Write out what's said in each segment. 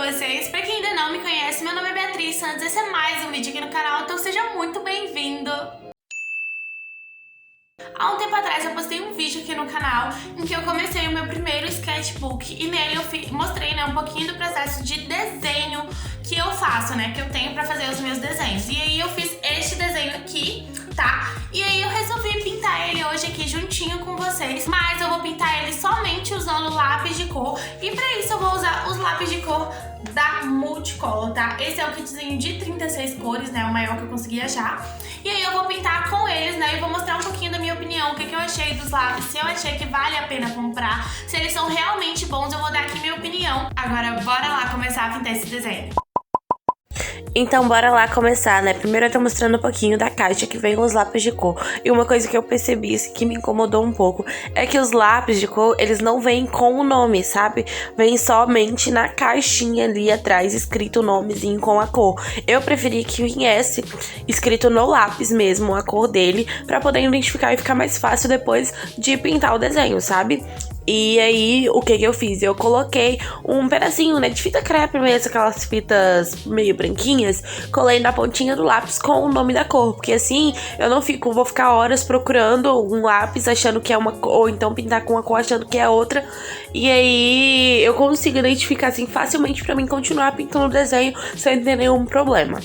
vocês? Pra quem ainda não me conhece, meu nome é Beatriz Santos, esse é mais um vídeo aqui no canal, então seja muito bem-vindo! Há um tempo atrás eu postei um vídeo aqui no canal em que eu comecei o meu primeiro sketchbook e nele eu mostrei um pouquinho do processo de desenho que eu faço, que eu tenho pra fazer os meus desenhos. E aí eu fiz este desenho aqui, tá? E aí eu resolvi pintar ele hoje aqui juntinho com vocês, mas eu vou pintar ele somente usando lápis de cor e pra isso eu vou usar os lápis de cor da Multicolor, tá? Esse é o kitzinho de 36 cores, o maior que eu consegui achar. E aí eu vou pintar com eles, e vou mostrar um pouquinho da minha opinião, o que eu achei dos lápis, se eu achei que vale a pena comprar, se eles são realmente bons, eu vou dar aqui minha opinião. Agora bora lá começar a pintar esse desenho. Então bora lá começar, Primeiro eu tô mostrando um pouquinho da caixa que vem com os lápis de cor. E uma coisa que eu percebi, que me incomodou um pouco, é que os lápis de cor, eles não vêm com o nome, sabe? Vem somente na caixinha ali atrás, escrito o nomezinho com a cor. Eu preferi que viesse escrito no lápis mesmo, a cor dele, pra poder identificar e ficar mais fácil depois de pintar o desenho, sabe? E aí, o que eu fiz? Eu coloquei um pedacinho, de fita crepe mesmo, aquelas fitas meio branquinhas, colei na pontinha do lápis com o nome da cor, porque assim eu não vou ficar horas procurando um lápis achando que é uma cor, ou então pintar com uma cor achando que é outra, e aí eu consigo identificar assim facilmente pra mim continuar pintando o desenho sem ter nenhum problema.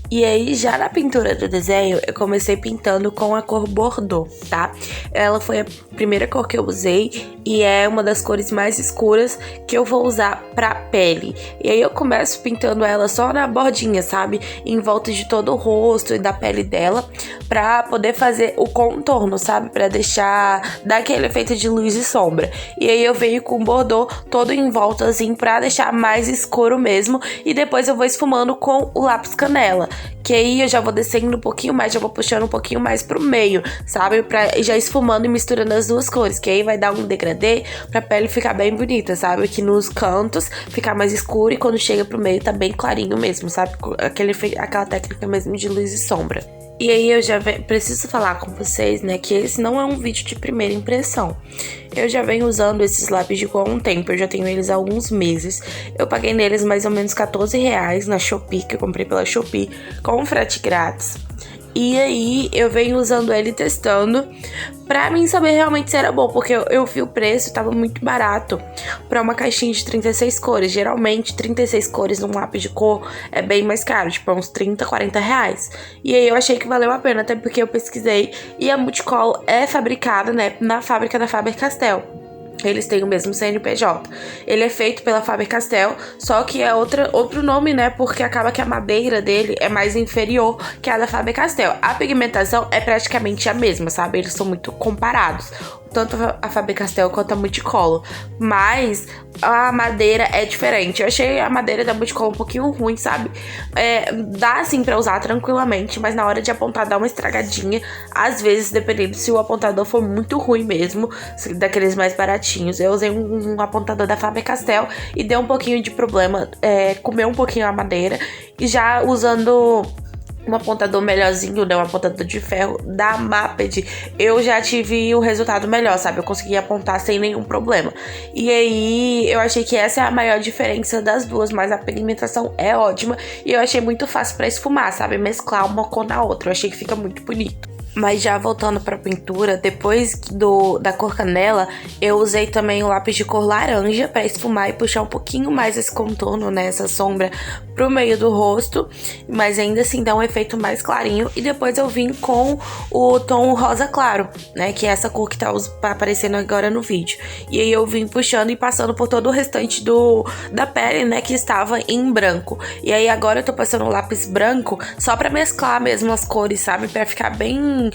E aí, já na pintura do desenho, eu comecei pintando com a cor Bordeaux, tá? Ela foi a primeira cor que eu usei e é uma das cores mais escuras que eu vou usar pra pele. E aí eu começo pintando ela só na bordinha, sabe? Em volta de todo o rosto e da pele dela, pra poder fazer o contorno, sabe? Pra dar aquele efeito de luz e sombra. E aí eu venho com o Bordeaux todo em volta, assim, pra deixar mais escuro mesmo. E depois eu vou esfumando com o lápis canela. Que aí eu já vou descendo um pouquinho mais, já vou puxando um pouquinho mais pro meio, sabe? Pra já esfumando e misturando as duas cores, que aí vai dar um degradê pra pele ficar bem bonita, sabe? Aqui nos cantos ficar mais escuro e quando chega pro meio tá bem clarinho mesmo, sabe? Aquela técnica mesmo de luz e sombra. E aí eu já preciso falar com vocês, que esse não é um vídeo de primeira impressão. Eu já venho usando esses lápis de cor há um tempo, eu já tenho eles há alguns meses. Eu paguei neles mais ou menos R$14 na Shopee, que eu comprei pela Shopee, com frete grátis. E aí eu venho usando ele testando pra mim saber realmente se era bom, porque eu vi o preço, tava muito barato pra uma caixinha de 36 cores. Geralmente 36 cores num lápis de cor é bem mais caro, tipo uns 30, R$40. E aí eu achei que valeu a pena, até porque eu pesquisei e a Multicolor é fabricada, na fábrica da Faber-Castell. Eles têm o mesmo CNPJ. Ele é feito pela Faber-Castell, só que é outro nome, porque acaba que a madeira dele é mais inferior que a da Faber-Castell. A pigmentação é praticamente a mesma, sabe? Eles são muito comparados, tanto a Faber-Castell quanto a Multicolor. Mas a madeira é diferente. Eu achei a madeira da Multicolor um pouquinho ruim, sabe? Dá assim pra usar tranquilamente, mas na hora de apontar dá uma estragadinha. Às vezes, dependendo se o apontador for muito ruim mesmo, daqueles mais baratinhos. Eu usei um apontador da Faber-Castell e deu um pouquinho de problema, comeu um pouquinho a madeira. E já usando um apontador melhorzinho, um apontador de ferro da Maped, eu já tive um resultado melhor, sabe? Eu consegui apontar sem nenhum problema. E aí, eu achei que essa é a maior diferença das duas, mas a pigmentação é ótima e eu achei muito fácil pra esfumar, sabe? Mesclar uma cor na outra, eu achei que fica muito bonito. Mas já voltando pra pintura, depois da cor canela, eu usei também o lápis de cor laranja pra esfumar e puxar um pouquinho mais esse contorno, essa sombra pro meio do rosto, mas ainda assim dá um efeito mais clarinho. E depois eu vim com o tom rosa claro, que é essa cor que tá aparecendo agora no vídeo. E aí eu vim puxando e passando por todo o restante da pele, que estava em branco. E aí agora eu tô passando o lápis branco só pra mesclar mesmo as cores, sabe? Pra ficar bem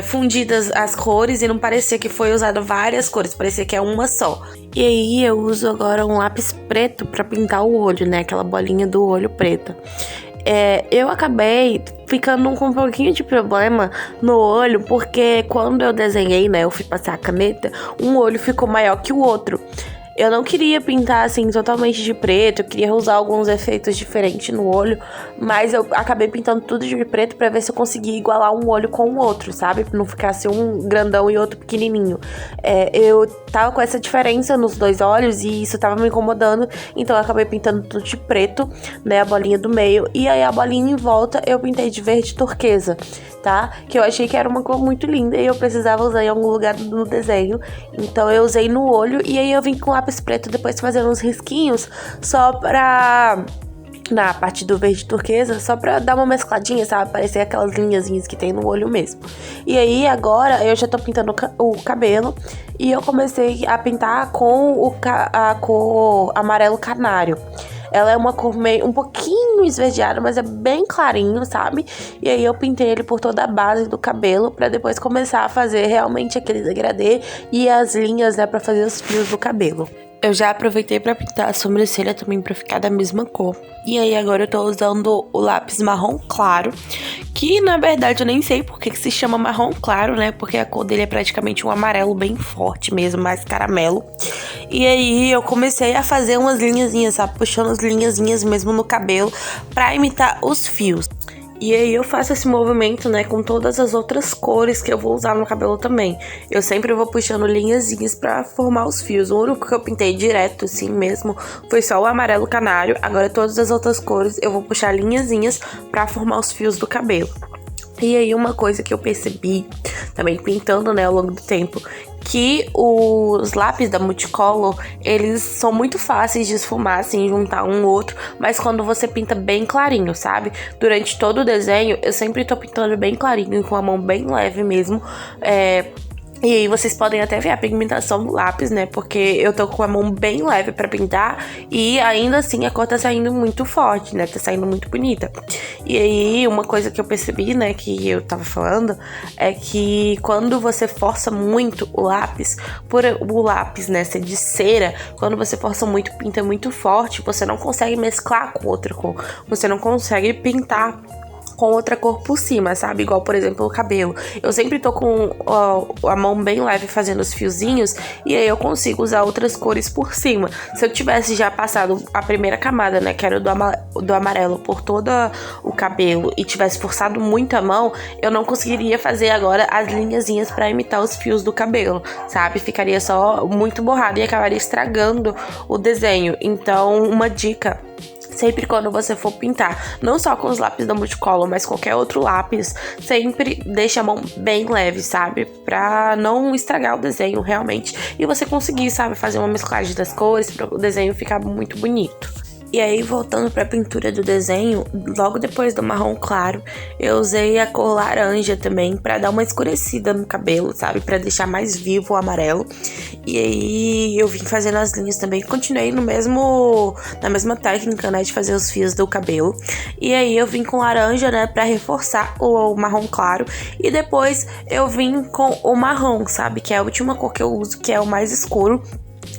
fundidas as cores e não parecer que foi usado várias cores, parecia que é uma só. E aí eu uso agora um lápis preto pra pintar o olho, aquela bolinha do olho preta. Eu acabei ficando com um pouquinho de problema no olho, porque quando eu desenhei, eu fui passar a caneta, um olho ficou maior que o outro. Eu não queria pintar, assim, totalmente de preto. Eu queria usar alguns efeitos diferentes no olho. Mas eu acabei pintando tudo de preto pra ver se eu conseguia igualar um olho com o outro, sabe? Pra não ficar assim, um grandão e outro pequenininho. Eu tava com essa diferença nos dois olhos e isso tava me incomodando. Então eu acabei pintando tudo de preto, né? A bolinha do meio. E aí a bolinha em volta eu pintei de verde turquesa, tá? Que eu achei que era uma cor muito linda e eu precisava usar em algum lugar no desenho. Então eu usei no olho e aí eu vim com lápis preto depois fazendo uns risquinhos só pra... na parte do verde turquesa, só pra dar uma mescladinha, sabe? Parecer aquelas linhazinhas que tem no olho mesmo. E aí, agora, eu já tô pintando o cabelo. E eu comecei a pintar com a cor amarelo canário. Ela é uma cor meio um pouquinho esverdeada, mas é bem clarinho, sabe? E aí eu pintei ele por toda a base do cabelo pra depois começar a fazer realmente aquele degradê e as linhas, né, pra fazer os fios do cabelo. Eu já aproveitei pra pintar a sobrancelha também pra ficar da mesma cor. E aí agora eu tô usando o lápis marrom claro, que na verdade eu nem sei por que se chama marrom claro, né? Porque a cor dele é praticamente um amarelo bem forte mesmo, mais caramelo. E aí eu comecei a fazer umas linhazinhas, sabe? Puxando as linhazinhas mesmo no cabelo pra imitar os fios. E aí eu faço esse movimento, né, com todas as outras cores que eu vou usar no cabelo também. Eu sempre vou puxando linhazinhas pra formar os fios. O único que eu pintei direto, assim mesmo, foi só o amarelo canário. Agora todas as outras cores eu vou puxar linhazinhas pra formar os fios do cabelo. E aí uma coisa que eu percebi, também pintando, né, ao longo do tempo, que os lápis da Multicolor, eles são muito fáceis de esfumar, assim, juntar um outro, mas quando você pinta bem clarinho, sabe? Durante todo o desenho, eu sempre tô pintando bem clarinho, com a mão bem leve mesmo, e aí vocês podem até ver a pigmentação do lápis, né? Porque eu tô com a mão bem leve pra pintar e ainda assim a cor tá saindo muito forte, né? Tá saindo muito bonita. E aí uma coisa que eu percebi, né, que eu tava falando, é que quando você força muito o lápis, por o lápis, né, ser de cera, quando você força muito, pinta muito forte, você não consegue mesclar com outra cor. Você não consegue pintar com outra cor por cima, sabe? Igual, por exemplo, o cabelo. Eu sempre tô com a mão bem leve fazendo os fiozinhos e aí eu consigo usar outras cores por cima. Se eu tivesse já passado a primeira camada, né, que era do amarelo por todo o cabelo e tivesse forçado muito a mão, eu não conseguiria fazer agora as linhazinhas pra imitar os fios do cabelo, sabe? Ficaria só muito borrado e acabaria estragando o desenho. Então, uma dica: sempre quando você for pintar, não só com os lápis da Multicolor, mas qualquer outro lápis, sempre deixa a mão bem leve, sabe? Pra não estragar o desenho realmente. E você conseguir, sabe, fazer uma mesclagem das cores para o desenho ficar muito bonito. E aí, voltando pra pintura do desenho, logo depois do marrom claro, eu usei a cor laranja também pra dar uma escurecida no cabelo, sabe? Pra deixar mais vivo o amarelo. E aí, eu vim fazendo as linhas também. Continuei na mesma técnica, né? De fazer os fios do cabelo. E aí, eu vim com laranja, né? Pra reforçar o marrom claro. E depois, eu vim com o marrom, sabe? Que é a última cor que eu uso, que é o mais escuro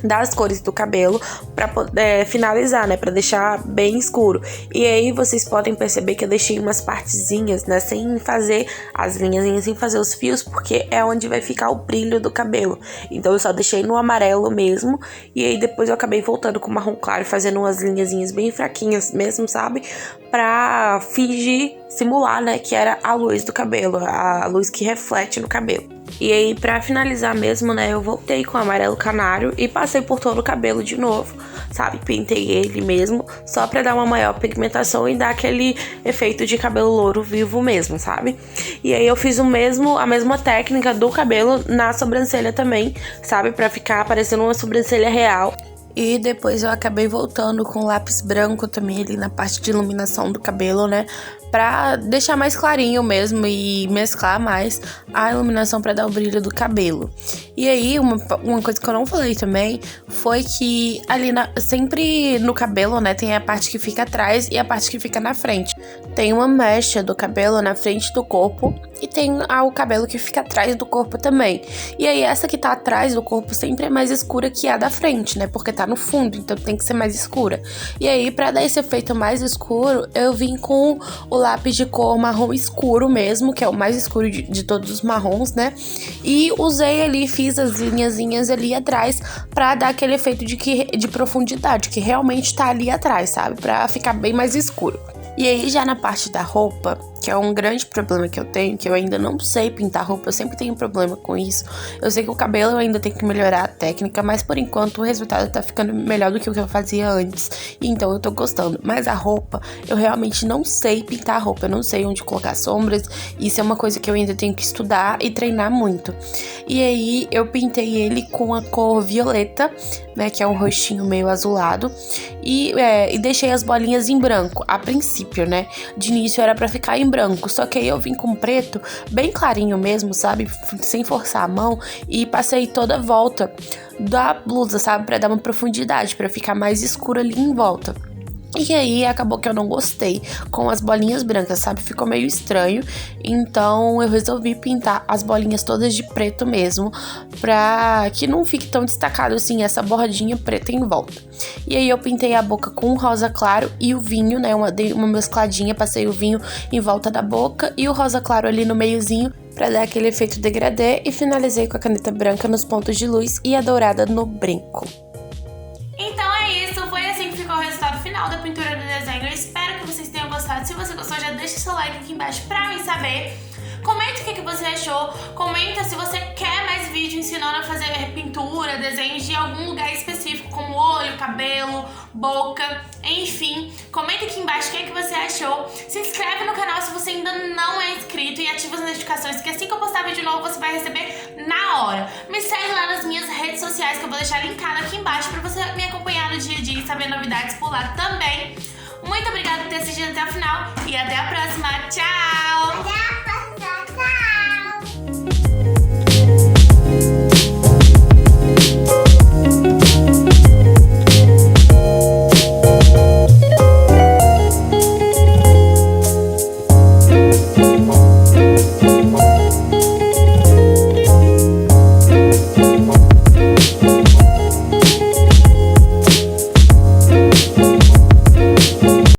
das cores do cabelo, pra poder finalizar, né, pra deixar bem escuro. E aí vocês podem perceber que eu deixei umas partezinhas, né, sem fazer as linhazinhas, sem fazer os fios, porque é onde vai ficar o brilho do cabelo. Então eu só deixei no amarelo mesmo, e aí depois eu acabei voltando com o marrom claro, fazendo umas linhazinhas bem fraquinhas mesmo, sabe, pra fingir, simular, né, que era a luz do cabelo, a luz que reflete no cabelo. E aí, pra finalizar mesmo, né, eu voltei com o amarelo canário e passei por todo o cabelo de novo, sabe? Pintei ele mesmo, só pra dar uma maior pigmentação e dar aquele efeito de cabelo louro vivo mesmo, sabe? E aí eu fiz a mesma técnica do cabelo na sobrancelha também, sabe? Pra ficar parecendo uma sobrancelha real. E depois eu acabei voltando com lápis branco também ali na parte de iluminação do cabelo, né? Pra deixar mais clarinho mesmo e mesclar mais a iluminação pra dar o brilho do cabelo. E aí, uma coisa que eu não falei também foi que ali sempre no cabelo, né, tem a parte que fica atrás e a parte que fica na frente. Tem uma mecha do cabelo na frente do corpo e tem o cabelo que fica atrás do corpo também. E aí, essa que tá atrás do corpo sempre é mais escura que a da frente, né, porque tá no fundo, então tem que ser mais escura. E aí, pra dar esse efeito mais escuro, eu vim com o lápis de cor marrom escuro mesmo, que é o mais escuro de todos os marrons, né? E usei ali, fiz as linhazinhas ali atrás pra dar aquele efeito de profundidade, que realmente tá ali atrás, sabe? Pra ficar bem mais escuro. E aí, já na parte da roupa, que é um grande problema que eu tenho, que eu ainda não sei pintar roupa, eu sempre tenho problema com isso. Eu sei que o cabelo eu ainda tenho que melhorar a técnica, mas por enquanto o resultado tá ficando melhor do que o que eu fazia antes, e então eu tô gostando. Mas a roupa, eu realmente não sei pintar a roupa, eu não sei onde colocar sombras, isso é uma coisa que eu ainda tenho que estudar e treinar muito. E aí, eu pintei ele com a cor violeta, né, que é um rostinho meio azulado, e deixei as bolinhas em branco, a princípio, né? De início era pra ficar em branco, só que aí eu vim com preto, bem clarinho mesmo, sabe? Sem forçar a mão, e passei toda a volta da blusa, sabe? Pra dar uma profundidade, pra ficar mais escuro ali em volta. E aí, acabou que eu não gostei com as bolinhas brancas, sabe? Ficou meio estranho. Então, eu resolvi pintar as bolinhas todas de preto mesmo, pra que não fique tão destacado assim, essa bordinha preta em volta. E aí, eu pintei a boca com o rosa claro e o vinho, né? Dei uma mescladinha, passei o vinho em volta da boca e o rosa claro ali no meiozinho, pra dar aquele efeito degradê. E finalizei com a caneta branca nos pontos de luz e a dourada no brinco. Então é isso, foi assim que ficou o resultado final da pintura do desenho. Eu espero que vocês tenham gostado. Se você gostou, já deixa seu like aqui embaixo pra mim saber. Comenta o que você achou. Comenta se você quer mais vídeo ensinando a fazer pintura, desenhos de algum lugar específico, como olho, cabelo, boca, enfim. Comenta aqui embaixo o que você achou. Se inscreve no canal se você ainda não é inscrito e ativa as notificações, que assim que eu postar vídeo novo você vai receber na hora. Me segue lá nas minhas redes sociais, que eu vou deixar linkado aqui embaixo pra você me acompanhar no dia a dia e saber novidades por lá também. Muito obrigada por ter assistido até o final e até a próxima. Tchau! Até a próxima. Tchau.